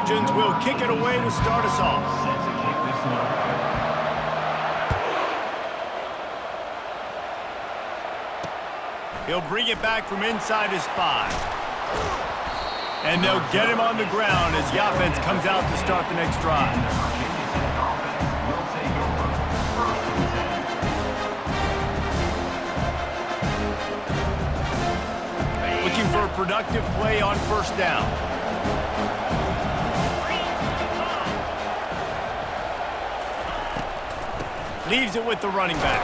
Trojans will kick it away to start us off. He'll bring it back from inside his 5. And they'll get him on the ground as the offense comes out to start the next drive. Looking for a productive play on first down. Leaves it with the running back.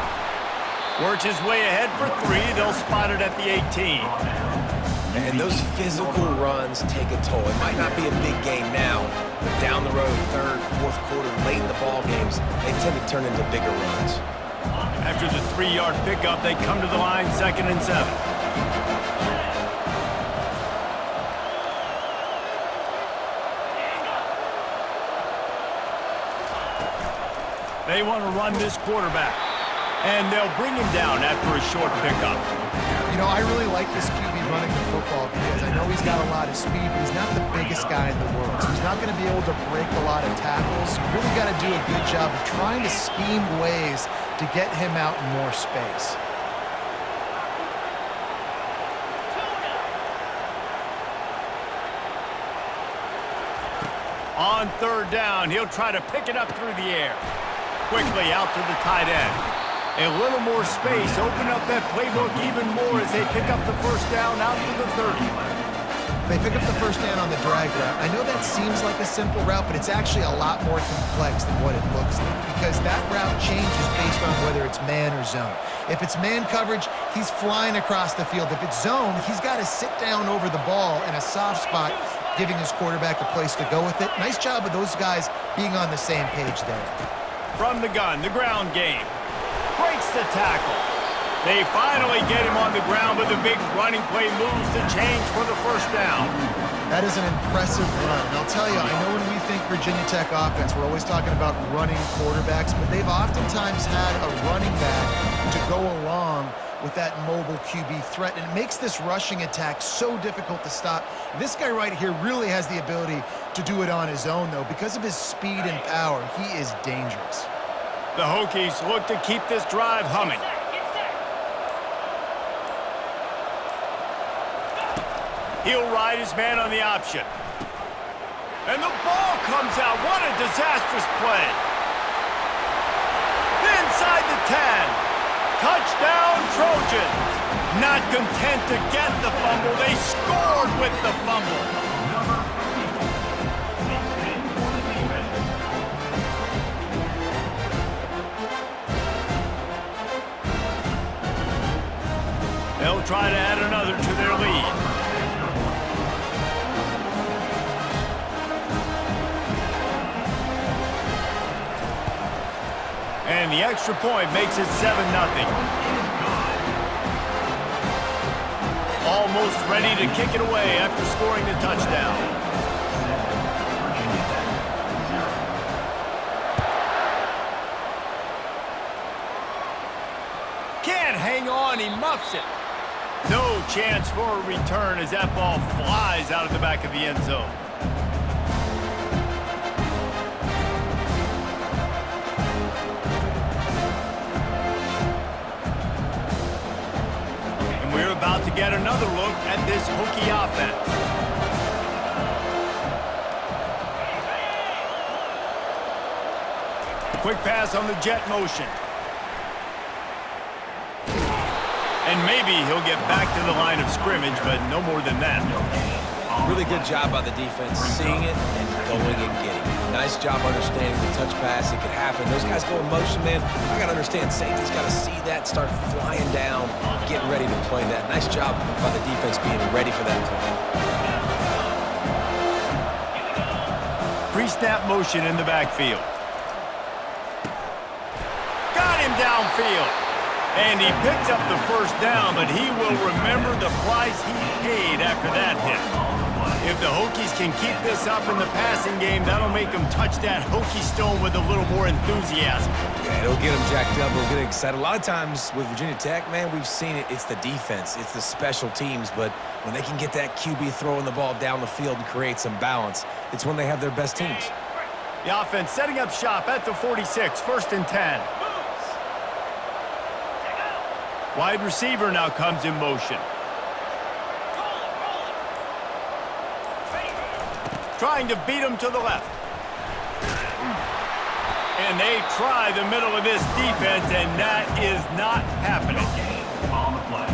Works his way ahead for 3. They'll spot it at the 18. And those physical runs take a toll. It might not be a big game now, but down the road, third, fourth quarter, late in the ball games, they tend to turn into bigger runs. After the 3-yard pickup, they come to the line, 2nd and 7. They want to run this quarterback, and they'll bring him down after a short pickup. You know, I really like this QB running the football because I know he's got a lot of speed, but he's not the biggest guy in the world. So he's not going to be able to break a lot of tackles. You really got to do a good job of trying to scheme ways to get him out in more space. On 3rd down, he'll try to pick it up through the air. Quickly out to the tight end. A little more space, open up that playbook even more as they pick up the first down out to the 30. They pick up the first down on the drag route. I know that seems like a simple route, but it's actually a lot more complex than what it looks like because that route changes based on whether it's man or zone. If it's man coverage, he's flying across the field. If it's zone, he's got to sit down over the ball in a soft spot, giving his quarterback a place to go with it. Nice job of those guys being on the same page there. From the gun, the ground game. Breaks the tackle. They finally get him on the ground, but the big running play moves the change for the first down. That is an impressive run. And I'll tell you, I know when we think Virginia Tech offense, we're always talking about running quarterbacks, but they've oftentimes had a running back to go along with that mobile QB threat, and it makes this rushing attack so difficult to stop. This guy right here really has the ability to do it on his own, though. Because of his speed and power, he is dangerous. The Hokies look to keep this drive humming. He'll ride his man on the option. And the ball comes out. What a disastrous play. Inside the 10. Touchdown, Trojans. Not content to get the fumble, they scored with the fumble. They'll try to add another to their lead. And the extra point makes it 7-0. Almost ready to kick it away after scoring the touchdown. Can't hang on, he muffs it. No chance for a return as that ball flies out of the back of the end zone. About to get another look at this Hokie offense. Quick pass on the jet motion. And maybe he'll get back to the line of scrimmage, but no more than that. Really good job by the defense, seeing it and going and getting it. Nice job understanding the touch pass. It could happen. Those guys go in motion, man. I got to understand, safety's got to see that, start flying down, getting ready to play that. Nice job by the defense being ready for that play. Pre-snap motion in the backfield. Got him downfield. And he picks up the first down, but he will remember the price he paid after that hit. If the Hokies can keep this up in the passing game, that'll make them touch that Hokie stone with a little more enthusiasm. Yeah, it'll get them jacked up. It'll get excited. A lot of times with Virginia Tech, man, we've seen it. It's the defense. It's the special teams. But when they can get that QB throwing the ball down the field and create some balance, it's when they have their best teams. The offense setting up shop at the 46, 1st and 10. Wide receiver now comes in motion. Trying to beat him to the left. And they try the middle of this defense, and that is not happening. On the play.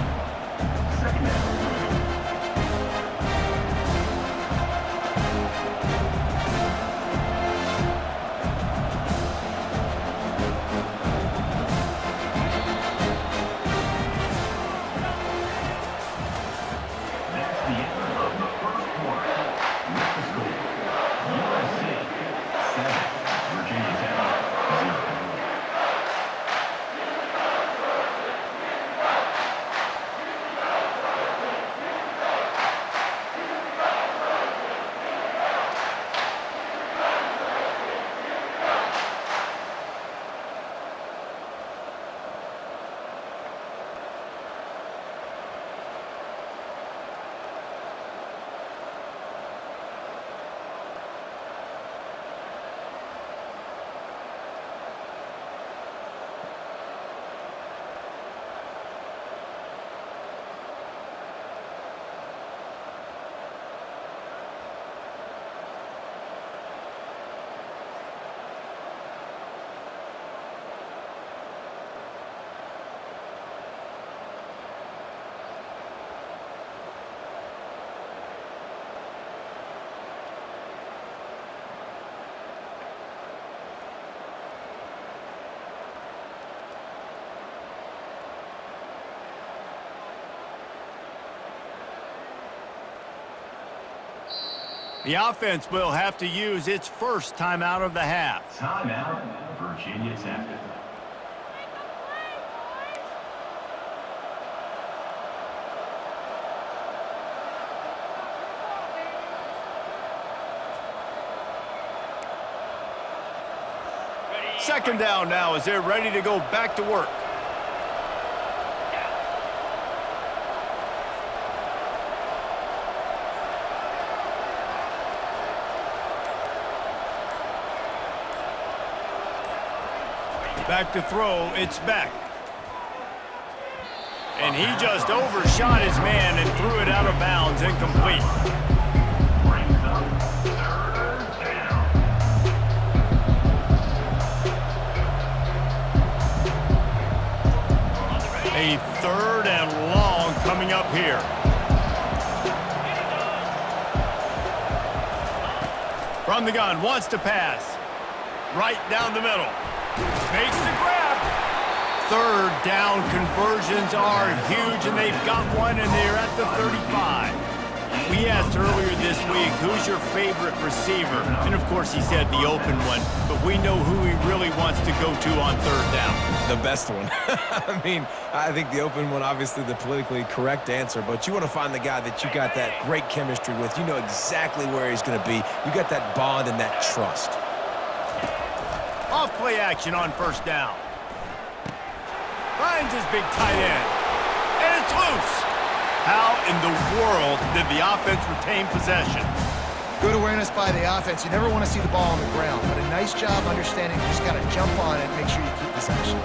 Second down. The offense will have to use its first timeout of the half. Timeout, Virginia Tech. Second down now as they're ready to go back to work. Back to throw, it's Beck. And he just overshot his man and threw it out of bounds, incomplete. Brings up 3rd down. A 3rd and long coming up here. From the gun, wants to pass. Right down the middle. Makes the grab. 3rd down conversions are huge, and they've got one, and they're at the 35. We asked earlier this week, who's your favorite receiver? And, of course, he said the open one, but we know who he really wants to go to on 3rd down. The best one. I mean, I think the open one, obviously the politically correct answer, but you want to find the guy that you got that great chemistry with. You know exactly where he's going to be. You got that bond and that trust. Off play action on 1st down. Finds his big tight end. And it's loose. How in the world did the offense retain possession? Good awareness by the offense. You never want to see the ball on the ground, but a nice job understanding you just got to jump on it and make sure you keep possession.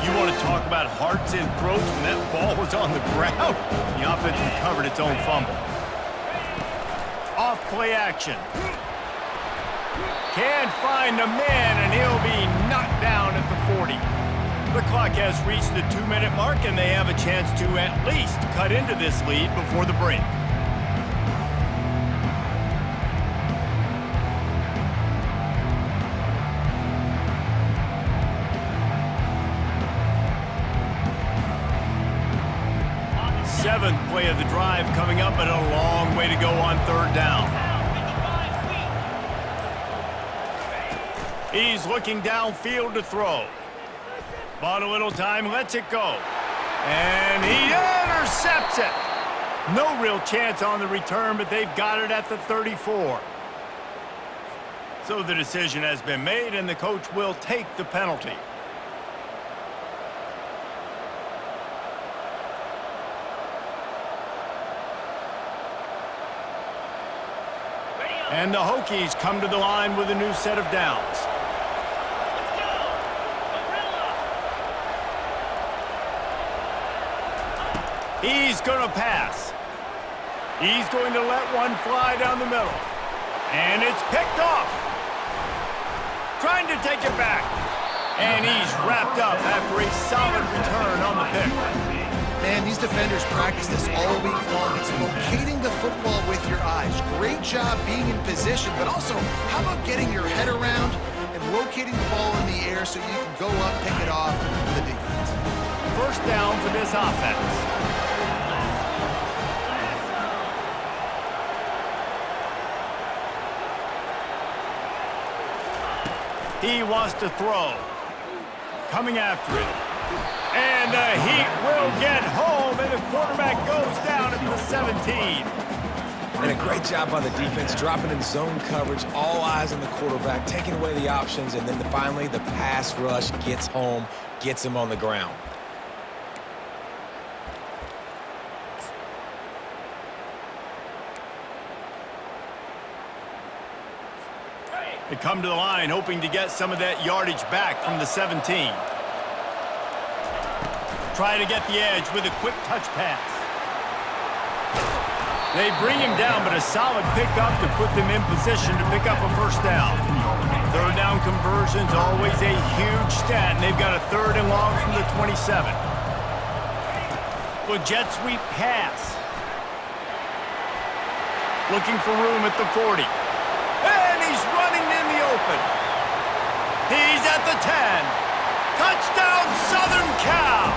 You want to talk about hearts and throats when that ball was on the ground? The offense recovered its own fumble. Off play action. Can't find the man, and he'll be knocked down at the 40. The clock has reached the 2-minute mark, and they have a chance to at least cut into this lead before the break. Seventh play of the drive coming up, and a long way to go on 3rd down. He's looking downfield to throw. Bought a little time, lets it go. And he intercepts it. No real chance on the return, but they've got it at the 34. So the decision has been made, and the coach will take the penalty. And the Hokies come to the line with a new set of downs. He's going to pass. He's going to let one fly down the middle. And it's picked off. Trying to take it back. And he's wrapped up after a solid return on the pick. Man, these defenders practice this all week long. It's locating the football with your eyes. Great job being in position, but also, how about getting your head around and locating the ball in the air so you can go up, pick it off for the defense. First down for this offense. He wants to throw. Coming after it. And the Heat will get home, and the quarterback goes down at the 17. And a great job by the defense, dropping in zone coverage, all eyes on the quarterback, taking away the options, and then finally the pass rush gets home, gets him on the ground. They come to the line hoping to get some of that yardage back from the 17. Try to get the edge with a quick touch pass. They bring him down, but a solid pickup to put them in position to pick up a first down. Third down conversion's always a huge stat, and they've got a 3rd and long from the 27. With jet sweep pass. Looking for room at the 40. And he's running in the open. He's at the 10. Touchdown, Southern Cal.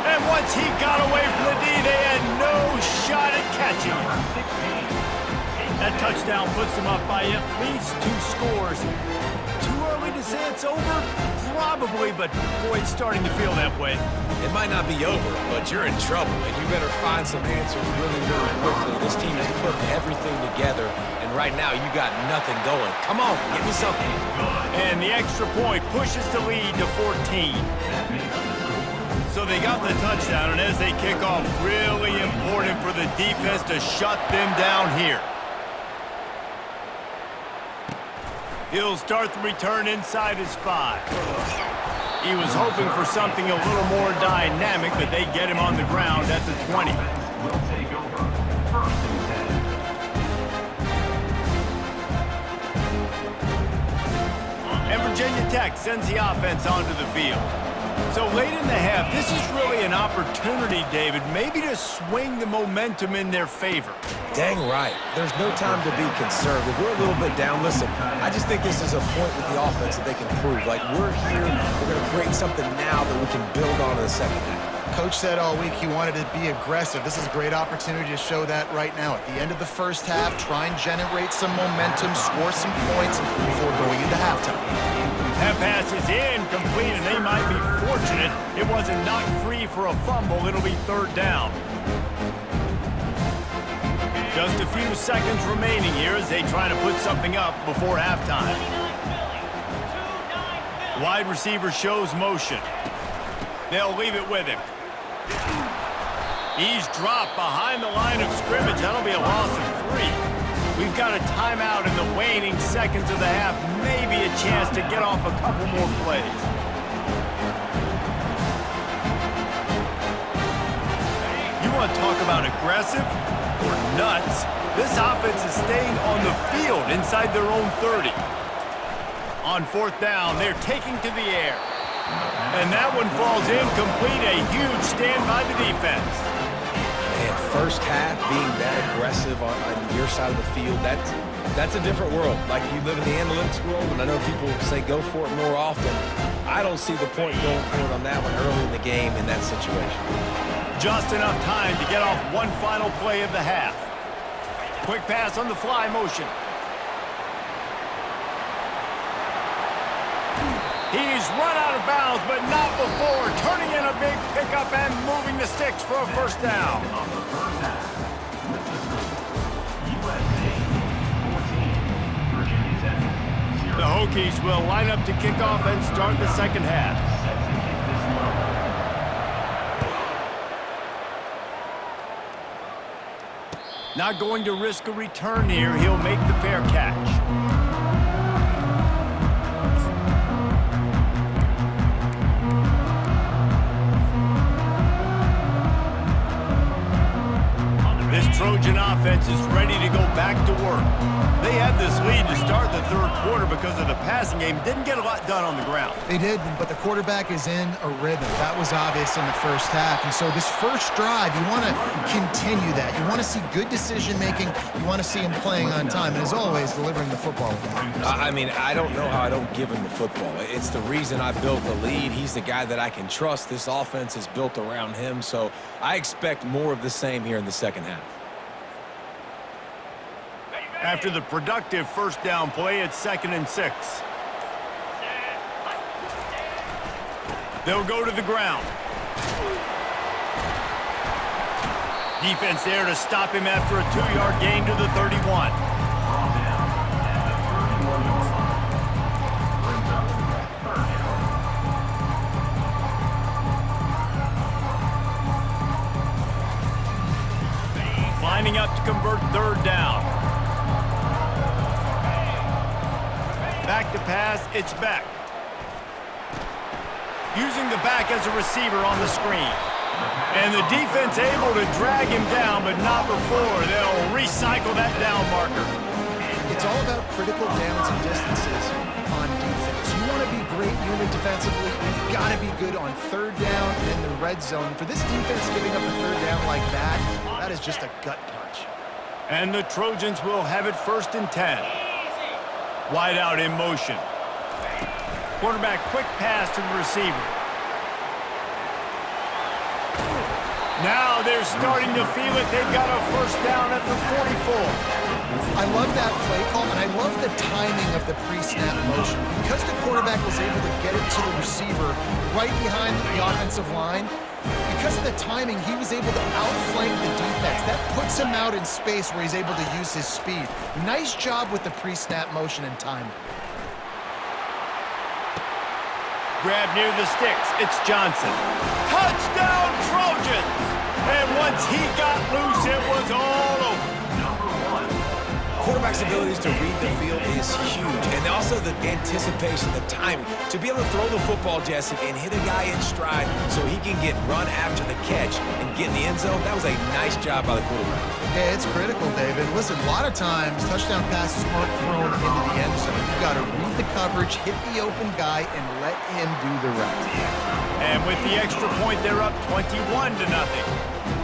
And once he got away from the D, they had no shot at catching him. That touchdown puts them up by at least 2 scores. Too early to say it's over? Probably, but boy, it's starting to feel that way. It might not be over, but you're in trouble, and you better find some answers really, really quickly. This team has put everything together, and right now you got nothing going. Come on, give me something. And the extra point pushes the lead to 14. So they got the touchdown, and as they kick off, really important for the defense to shut them down here. He'll start the return inside his 5. He was hoping for something a little more dynamic, but they get him on the ground at the 20. Will take over. 1st and 10. And Virginia Tech sends the offense onto the field. So late in the half, this is really an opportunity, David, maybe to swing the momentum in their favor. Dang right. There's no time to be conservative. We're a little bit down. Listen, I just think this is a point with the offense that they can prove. Like, we're here, we're going to create something now that we can build on in the second half. Coach said all week he wanted to be aggressive. This is a great opportunity to show that right now. At the end of the first half, try and generate some momentum, score some points before going into halftime. That pass is incomplete, and they might be fortunate it wasn't knocked free for a fumble. It'll be 3rd down. Just a few seconds remaining here as they try to put something up before halftime. Wide receiver shows motion. They'll leave it with him. He's dropped behind the line of scrimmage. That'll be a loss of 3. We've got a timeout in the waning seconds of the half. Maybe a chance to get off a couple more plays. You want to talk about aggressive or nuts? This offense is staying on the field inside their own 30. On 4th down, they're taking to the air. And that one falls incomplete. A huge stand by the defense. And first half being that aggressive on your side of the field, that's a different world. Like, you live in the analytics world, and I know people say go for it more often. I don't see the point going for it on that one early in the game in that situation. Just enough time to get off one final play of the half. Quick pass on the fly motion. of bounds, but not before. Turning in a big pickup and moving the sticks for a first down. On the first half, with the score, USA 14, Virginia Tech 0. The Hokies will line up to kick off and start the second half. Set to kick this one. Not going to risk a return here. He'll make the fair catch. This Trojan offense is ready to go back to work. They had this lead to start the third quarter because of the passing game. Didn't get a lot done on the ground. They did, but the quarterback is in a rhythm. That was obvious in the first half. And so this first drive, you want to continue that. You want to see good decision-making. You want to see him playing on time. And as always, delivering the football. I mean, I don't know how I don't give him the football. It's the reason I built the lead. He's the guy that I can trust. This offense is built around him. So I expect more of the same here in the second half. After the productive first down play, it's 2nd and 6. They'll go to the ground. Defense there to stop him after a 2-yard gain to the 31. Brought down at the 31-yard line. Brings up 3rd down. Lining up to convert 3rd down. Back to pass, it's Beck. Using the back as a receiver on the screen. And the defense able to drag him down, but not before. They'll recycle that down marker. It's all about critical downs and distances on defense. You want to be great unit defensively, you've got to be good on 3rd down and in the red zone. For this defense giving up a 3rd down like that, that is just a gut punch. And the Trojans will have it 1st and 10. Wide out in motion. Quarterback quick pass to the receiver. Now they're starting to feel it. They've got a first down at the 44. I love that play call, and I love the timing of the pre-snap motion. Because the quarterback was able to get it to the receiver right behind the offensive line, because of the timing, he was able to outflank the defense. That puts him out in space where he's able to use his speed. Nice job with the pre-snap motion and timing. Grab near the sticks. It's Johnson. Touchdown, Trojans! And once he got loose, it was all over. Quarterback's abilities to read the field is huge, and also the anticipation, the timing. To be able to throw the football, Jesse, and hit a guy in stride so he can get run after the catch and get in the end zone, that was a nice job by the quarterback. Yeah, it's critical, David. Listen, a lot of times, touchdown passes aren't thrown into the end zone. You've got to read the coverage, hit the open guy, and let him do the rest. And with the extra point, they're up 21-0.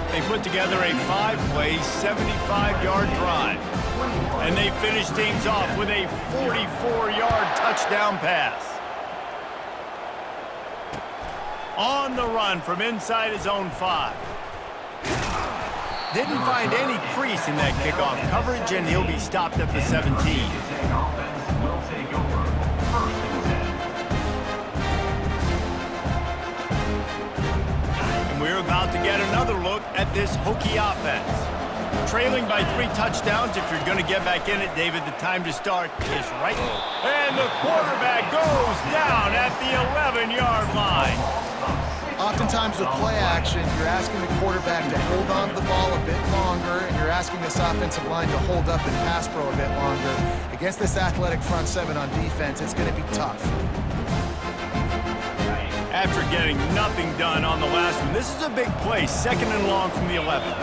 They put together a 5-play, 75-yard drive. And they finish things off with a 44-yard touchdown pass. On the run from inside his own 5. Didn't find any crease in that kickoff coverage, and he'll be stopped at the 17. Offense will take over 1st and 10. And we're about to get another look at this Hokie offense. Trailing by 3 touchdowns. If you're going to get back in it, David, the time to start is right. And the quarterback goes down at the 11-yard line. Oftentimes with play action, you're asking the quarterback to hold on to the ball a bit longer, and you're asking this offensive line to hold up and pass pro a bit longer. Against this athletic front 7 on defense, it's going to be tough. After getting nothing done on the last one, this is a big play. 2nd and long from the 11.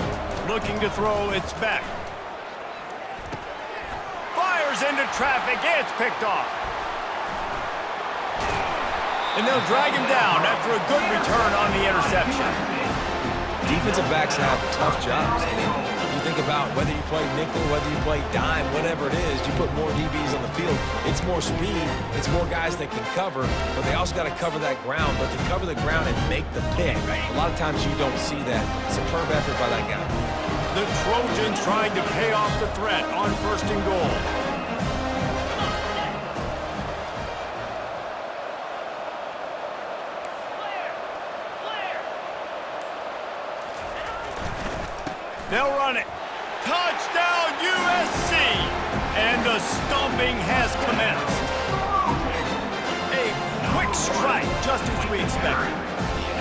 Looking to throw, it's Beck. Fires into traffic, it's picked off. And they'll drag him down after a good return on the interception. Defensive backs have tough jobs. I mean, you think about whether you play nickel, whether you play dime, whatever it is, you put more DBs on the field. It's more speed, it's more guys that can cover, but they also got to cover that ground. But to cover the ground and make the pick, a lot of times you don't see that. Superb effort by that guy. The Trojans trying to pay off the threat on 1st and goal. They'll run it. Touchdown, USC! And the stomping has commenced. A quick strike, just as we expected.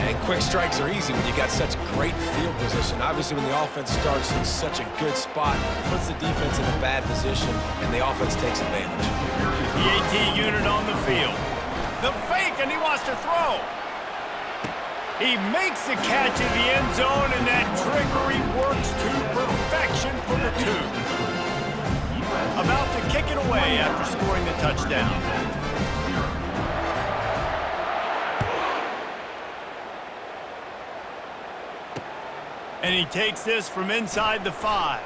And quick strikes are easy when you got such great field position. Obviously, when the offense starts in such a good spot, puts the defense in a bad position, and the offense takes advantage. The AT unit on the field. The fake, and he wants to throw. He makes the catch in the end zone, and that trickery works to perfection for the 2. About to kick it away after scoring the touchdown. And he takes this from inside the 5.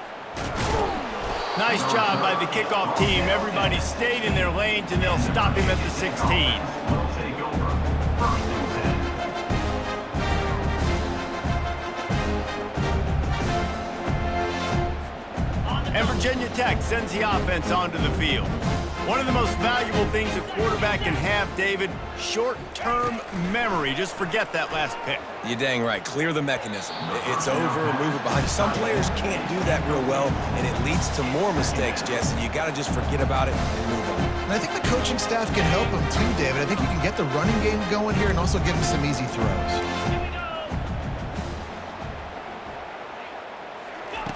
Nice job by the kickoff team. Everybody stayed in their lanes, and they'll stop him at the 16. Will take over. First and 10. And Virginia Tech sends the offense onto the field. One of the most valuable things a quarterback can have, David, short-term memory. Just forget that last pick. You're dang right. Clear the mechanism. It's over, move it behind you. Some players can't do that real well, and it leads to more mistakes, Jesse. You got to just forget about it and move on. And I think the coaching staff can help him too, David. I think you can get the running game going here and also give him some easy throws.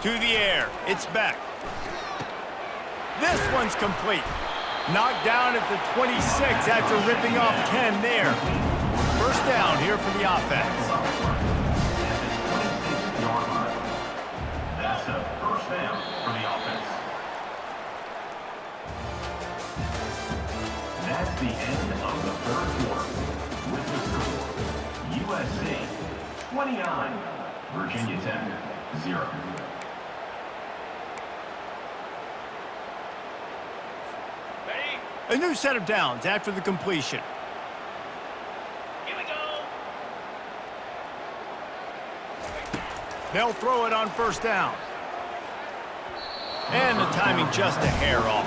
To the air. It's back. This one's complete. Knocked down at the 26 after ripping off 10 there. First down here for the offense. That's a first down for the offense. That's the end of the third quarter. With the score, USC 29, Virginia Tech 0. A new set of downs after the completion. Here we go. They'll throw it on first down. And the timing just a hair off.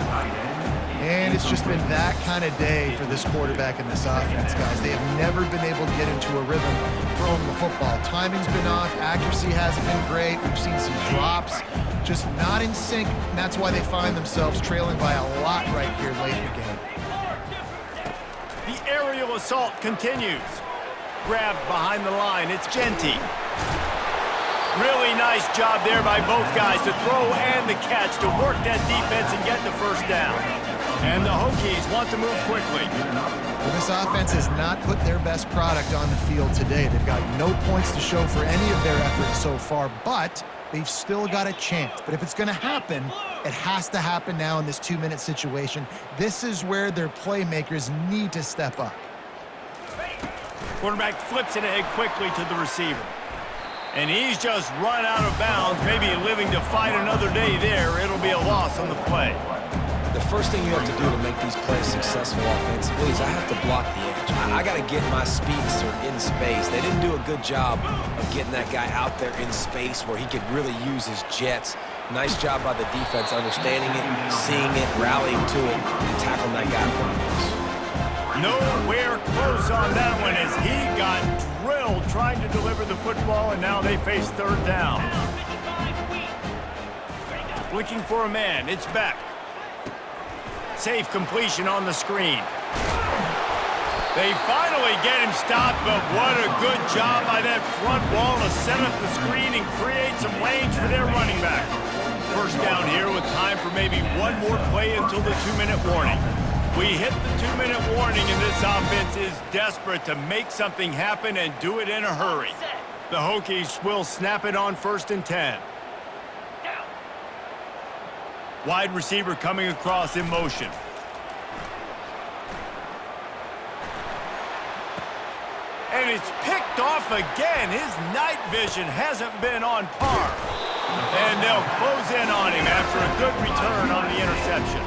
And it's just been that kind of day for this quarterback and this offense, guys. They have never been able to get into a rhythm throwing the football. Timing's been off. Accuracy hasn't been great. We've seen some drops. Just not in sync, and that's why they find themselves trailing by a lot right here late in the game. The aerial assault continues. Grabbed behind the line. It's Genty. Really nice job there by both guys to throw and the catch to work that defense and get the first down. And the Hokies want to move quickly. Well, this offense has not put their best product on the field today. They've got no points to show for any of their efforts so far, but they've still got a chance. But if it's going to happen, it has to happen now in this 2-minute situation. This is where their playmakers need to step up. Quarterback flips it ahead quickly to the receiver. And he's just run out of bounds, maybe living to fight another day there. It'll be a loss on the play. The first thing you have to do to make these plays successful offensively is I have to block the edge. I got to get my speedster in space. They didn't do a good job of getting that guy out there in space where he could really use his jets. Nice job by the defense understanding it, seeing it, rallying to it, and tackling that guy for us. Nowhere close on that one as he got drilled trying to deliver the football, and now they face third down. Looking for a man. It's back. Safe completion on the screen. They finally get him stopped, but what a good job by that front wall to set up the screen and create some lanes for their running back. First down here with time for maybe one more play until the 2-minute warning. We hit the 2-minute warning, and this offense is desperate to make something happen and do it in a hurry. The Hokies will snap it on 1st and 10. Wide receiver coming across in motion. And it's picked off again. His night vision hasn't been on par. And they'll close in on him after a good return on the interception.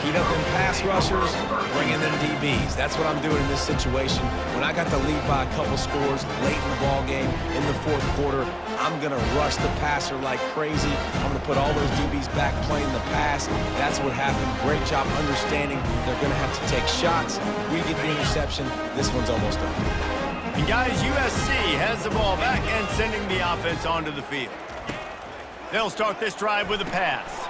Heat up them pass rushers, bring in them DBs. That's what I'm doing in this situation. When I got the lead by a couple scores late in the ball game in the 4th quarter, I'm going to rush the passer like crazy. I'm going to put all those DBs back playing the pass. That's what happened. Great job understanding they're going to have to take shots. We get the interception. This one's almost over. And guys, USC has the ball back and sending the offense onto the field. They'll start this drive with a pass.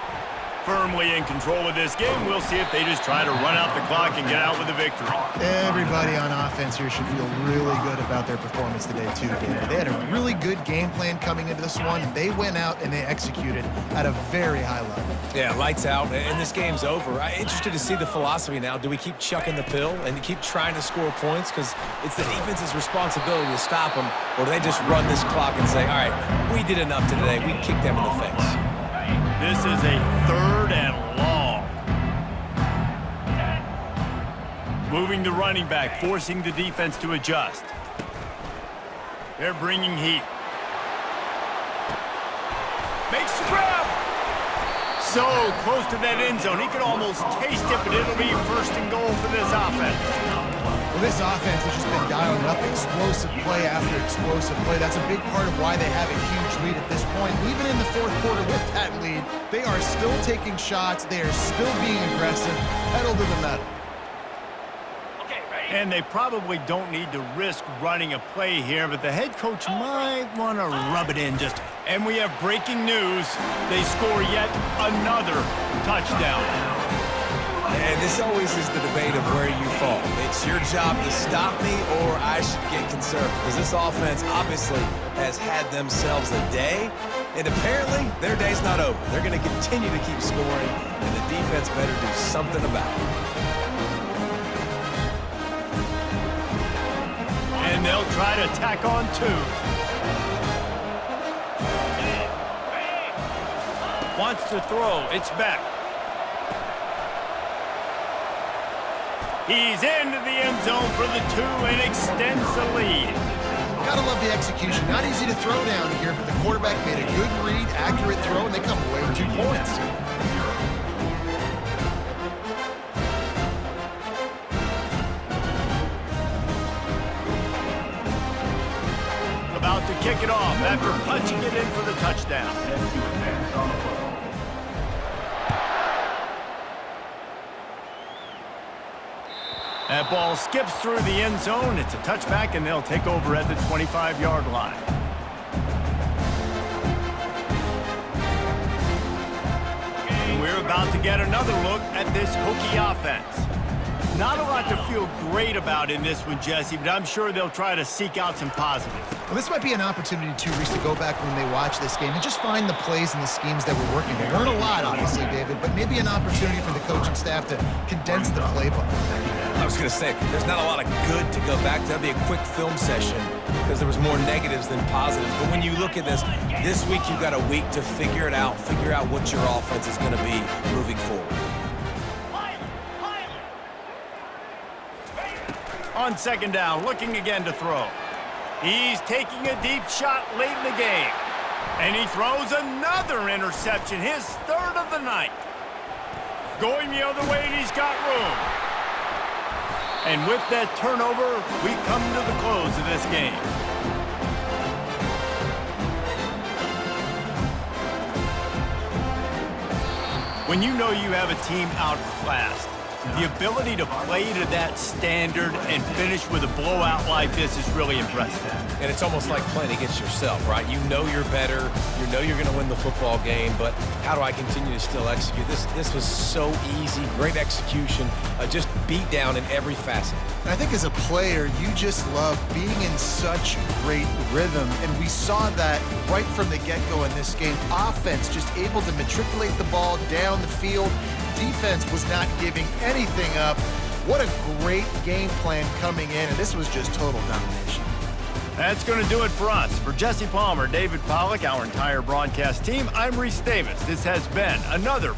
Firmly in control of this game. We'll see if they just try to run out the clock and get out with a victory. Everybody on offense here should feel really good about their performance today, too, David. They had a really good game plan coming into this one. They went out and they executed at a very high level. Yeah, lights out, and this game's over. I'm interested to see the philosophy now. Do we keep chucking the pill and keep trying to score points? Because it's the defense's responsibility to stop them, or do they just run this clock and say, all right, we did enough today. We kicked them in the face. This is a 3rd and long. Moving the running back, forcing the defense to adjust. They're bringing heat. Makes the grab. So close to that end zone. He could almost taste it, but it'll be 1st and goal for this offense. Well, this offense has just been dialing up explosive play after explosive play. That's a big part of why they have a huge lead at this point. Even in the 4th quarter with that lead, they are still taking shots. They are still being aggressive, pedal to the metal. Okay, ready? And they probably don't need to risk running a play here, but the head coach might want to rub it in just. And we have breaking news. They score yet another touchdown. And this always is the debate of where you fall. It's your job to stop me or I should get conservative. Because this offense obviously has had themselves a day. And apparently their day's not over. They're going to continue to keep scoring. And the defense better do something about it. And they'll try to tack on 2. Wants to throw. It's back. He's into the end zone for the 2 and extends the lead. Gotta love the execution. Not easy to throw down here, but the quarterback made a good read, accurate throw, and they come away with 2 points. About to kick it off after punching it in for the touchdown. That ball skips through the end zone. It's a touchback, and they'll take over at the 25-yard line. And we're about to get another look at this Hokie offense. Not a lot to feel great about in this one, Jesse, but I'm sure they'll try to seek out some positives. Well, this might be an opportunity, too, Reese, to go back when they watch this game and just find the plays and the schemes that were working. There weren't a lot, obviously, David, but maybe an opportunity for the coaching staff to condense the playbook. I was going to say, there's not a lot of good to go back to. That'd be a quick film session because there was more negatives than positives. But when you look at this week you've got a week to figure it out, figure out what your offense is going to be moving forward. On 2nd down, looking again to throw. He's taking a deep shot late in the game. And he throws another interception, his 3rd of the night. Going the other way, and he's got room. And with that turnover, we come to the close of this game. When you know you have a team outclassed, the ability to play to that standard and finish with a blowout like this is really impressive. And it's almost like playing against yourself, right? You know you're better. You know you're going to win the football game, but how do I continue to still execute? This was so easy, great execution, just beat down in every facet. I think as a player, you just love being in such great rhythm, and we saw that right from the get-go in this game. Offense just able to matriculate the ball down the field. Defense was not giving anything up. What a great game plan coming in, and this was just total domination. That's going to do it for us. For Jesse Palmer, David Pollack, our entire broadcast team, I'm Reese Davis. This has been another